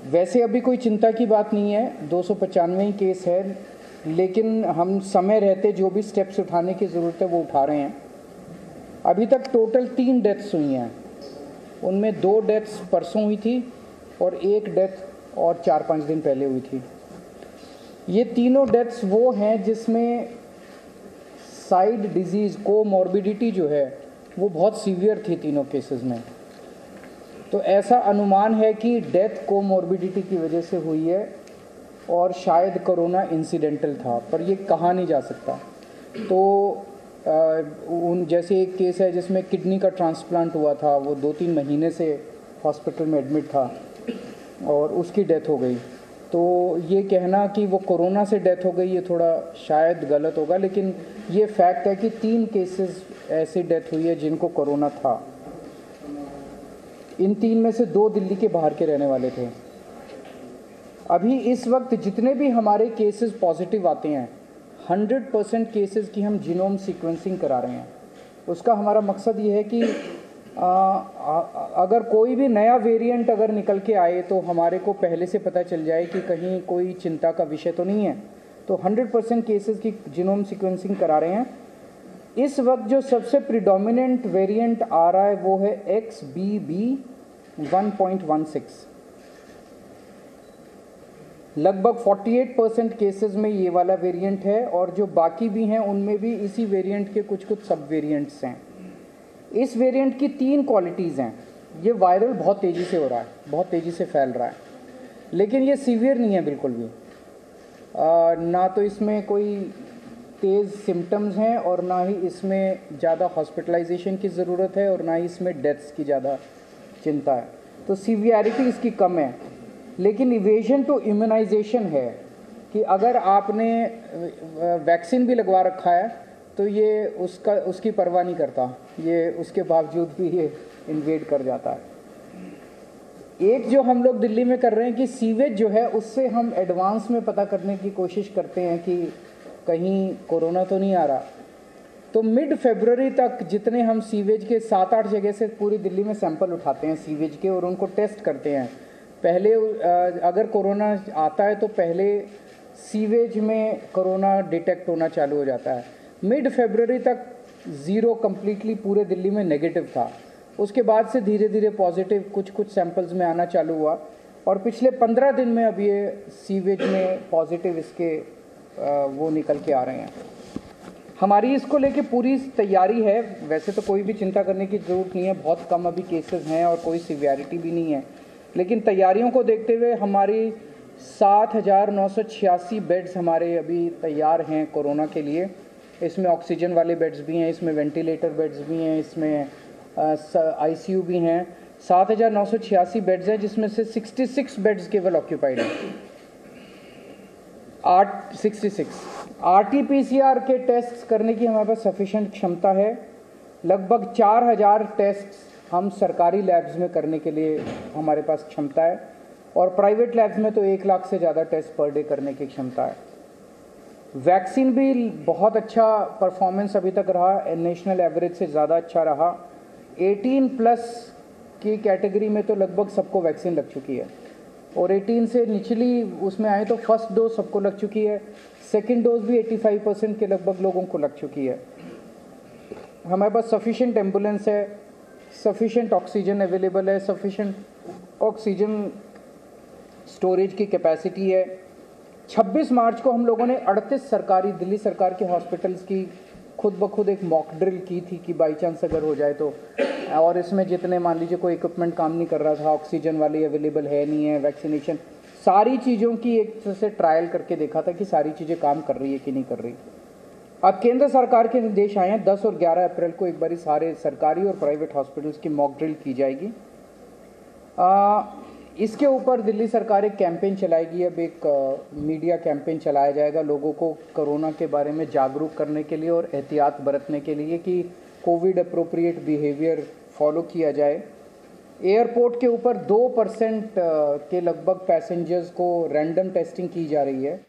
वैसे अभी कोई चिंता की बात नहीं है, 295 केस है, लेकिन हम समय रहते जो भी स्टेप्स उठाने की ज़रूरत है वो उठा रहे हैं। अभी तक टोटल 3 डेथ्स हुई हैं, उनमें 2 डेथ्स परसों हुई थी और 1 डेथ और 4-5 दिन पहले हुई थी। ये तीनों डेथ्स वो हैं जिसमें साइड डिजीज़ कोमॉर्बिडिटी जो है वो बहुत सीवियर थी तीनों केसेस में। तो ऐसा अनुमान है कि डेथ कोमॉर्बिडिटी की वजह से हुई है और शायद कोरोना इंसिडेंटल था, पर ये कहा नहीं जा सकता। तो जैसे एक केस है जिसमें किडनी का ट्रांसप्लांट हुआ था, वो 2-3 महीने से हॉस्पिटल में एडमिट था और उसकी डेथ हो गई। तो ये कहना कि वो कोरोना से डेथ हो गई ये थोड़ा शायद गलत होगा, लेकिन ये फैक्ट है कि 3 केसेस ऐसी डेथ हुई है जिनको कोरोना था। इन 3 में से 2 दिल्ली के बाहर के रहने वाले थे। अभी इस वक्त जितने भी हमारे केसेस पॉजिटिव आते हैं, 100% केसेस की हम जीनोम सीक्वेंसिंग करा रहे हैं। उसका हमारा मकसद ये है कि अगर कोई भी नया वेरिएंट अगर निकल के आए तो हमारे को पहले से पता चल जाए कि कहीं कोई चिंता का विषय तो नहीं है। तो 100% केसेस की जीनोम सीक्वेंसिंग करा रहे हैं। इस वक्त जो सबसे प्रिडोमिनेंट वेरिएंट आ रहा है वो है XBB.1.16। लगभग 48% केसेस में ये वाला वेरिएंट है और जो बाकी भी हैं उनमें भी इसी वेरिएंट के कुछ सब वेरिएंट्स हैं। इस वेरिएंट की 3 क्वालिटीज़ हैं। ये वायरल बहुत तेज़ी से हो रहा है, बहुत तेज़ी से फैल रहा है, लेकिन ये सीवियर नहीं है बिल्कुल भी। ना तो इसमें कोई तेज़ सिम्टम्स हैं और ना ही इसमें ज़्यादा हॉस्पिटलाइजेशन की ज़रूरत है और ना ही इसमें डेथ्स की ज़्यादा चिंता है। तो सीवियरिटी इसकी कम है, लेकिन इवेजन टू इम्यूनाइजेशन है कि अगर आपने वैक्सीन भी लगवा रखा है तो ये उसकी परवाह नहीं करता, ये उसके बावजूद भी ये इन्वेड कर जाता है। एक जो हम लोग दिल्ली में कर रहे हैं कि सीवेज जो है उससे हम एडवांस में पता करने की कोशिश करते हैं कि कहीं कोरोना तो नहीं आ रहा। तो मिड फरवरी तक जितने हम सीवेज के 7-8 जगह से पूरी दिल्ली में सैंपल उठाते हैं सीवेज के और उनको टेस्ट करते हैं। पहले अगर कोरोना आता है तो पहले सीवेज में कोरोना डिटेक्ट होना चालू हो जाता है। मिड फरवरी तक 0 कम्प्लीटली पूरे दिल्ली में नेगेटिव था। उसके बाद से धीरे धीरे पॉजिटिव कुछ सैंपल्स में आना चालू हुआ और पिछले 15 दिन में अब ये सीवेज में पॉजिटिव इसके वो निकल के आ रहे हैं। हमारी इसको लेके पूरी तैयारी है। वैसे तो कोई भी चिंता करने की ज़रूरत नहीं है, बहुत कम अभी केसेस हैं और कोई सीवियरिटी भी नहीं है, लेकिन तैयारियों को देखते हुए हमारी 7,986 बेड्स हमारे अभी तैयार हैं कोरोना के लिए। इसमें ऑक्सीजन वाले बेड्स भी हैं, इसमें वेंटिलेटर बेड्स भी हैं, इसमें ICU भी हैं। 7,986 बेड्स हैं जिसमें से 66 बेड्स केवल ऑक्यूपाइड हैं। 66 RT-PCR के टेस्ट करने की हमारे पास सफिशेंट क्षमता है। लगभग 4,000 टेस्ट हम सरकारी लैब्स में करने के लिए हमारे पास क्षमता है और प्राइवेट लैब्स में तो 1 लाख से ज़्यादा टेस्ट पर डे करने की क्षमता है। वैक्सीन भी बहुत अच्छा परफॉर्मेंस अभी तक रहा, नेशनल एवरेज से ज़्यादा अच्छा रहा। 18+ की कैटेगरी में तो लगभग सबको वैक्सीन लग चुकी है और 18 से निचली उसमें आए तो फर्स्ट डोज सबको लग चुकी है, सेकेंड डोज भी 85% के लगभग लोगों को लग चुकी है। हमारे पास सफिशेंट एम्बुलेंस है, सफिशेंट ऑक्सीजन अवेलेबल है, सफिशेंट ऑक्सीजन स्टोरेज की कैपेसिटी है। 26 मार्च को हम लोगों ने 38 सरकारी दिल्ली सरकार के हॉस्पिटल्स की खुद ब खुद एक मॉक ड्रिल की थी कि बाई चांस अगर हो जाए तो, और इसमें जितने मान लीजिए कोई इक्विपमेंट काम नहीं कर रहा था, ऑक्सीजन वाली अवेलेबल है नहीं है, वैक्सीनेशन, सारी चीज़ों की एक तरह से ट्रायल करके देखा था कि सारी चीज़ें काम कर रही है कि नहीं कर रही। अब केंद्र सरकार के निर्देश आए हैं, 10 और 11 अप्रैल को एक बारी सारे सरकारी और प्राइवेट हॉस्पिटल्स की मॉक ड्रिल की जाएगी। इसके ऊपर दिल्ली सरकार एक कैंपेन चलाएगी। अब एक मीडिया कैंपेन चलाया जाएगा लोगों को कोरोना के बारे में जागरूक करने के लिए और एहतियात बरतने के लिए कि कोविड अप्रोप्रिएट बिहेवियर फॉलो किया जाए। एयरपोर्ट के ऊपर 2% के लगभग पैसेंजर्स को रैंडम टेस्टिंग की जा रही है।